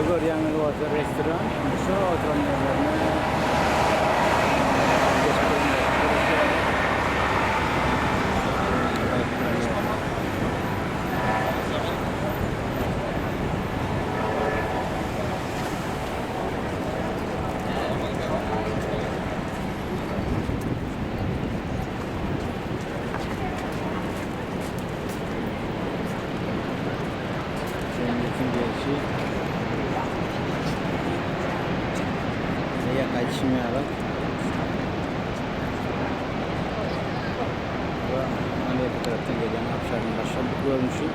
görýäňiz bolsa restoran, şu oturan ýerlerine saya kaçmıyor bak. Bu Amerika taraftan gelen akşamın başladı görmüşüm.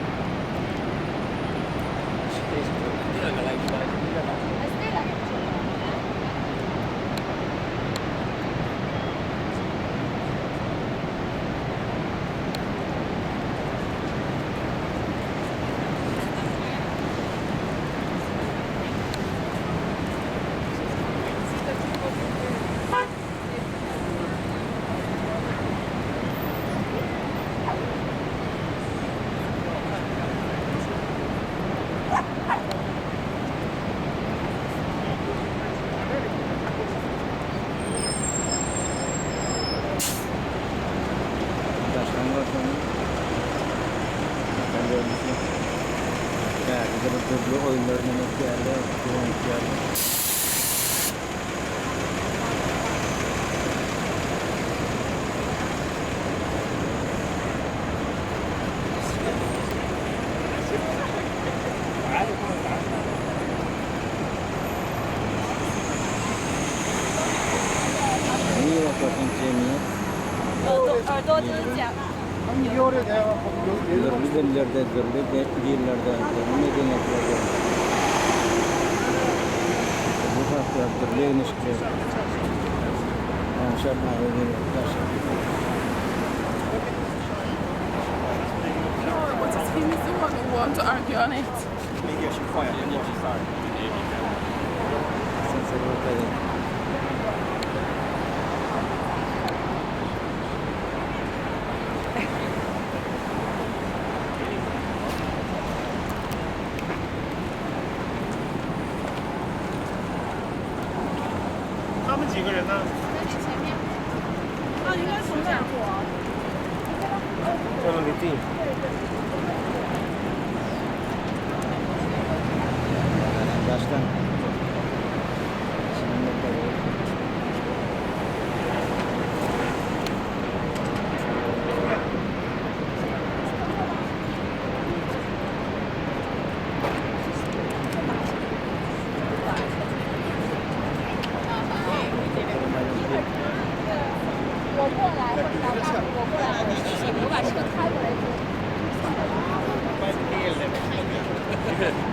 Türlü oyunlarının etkilerle, niye bakıyorsun cemiyet? Türlü dillerde, türlü dillerde, medeniyetlerde. Bu farklar türlü ilişkiler. Şartlar ve What's his name? He's the one who wanted to argue on it. Maybe I should fire him. Sorry.他们几个人呢？在你前面。哦，应该从这儿过。这么给定。Baştan. Good.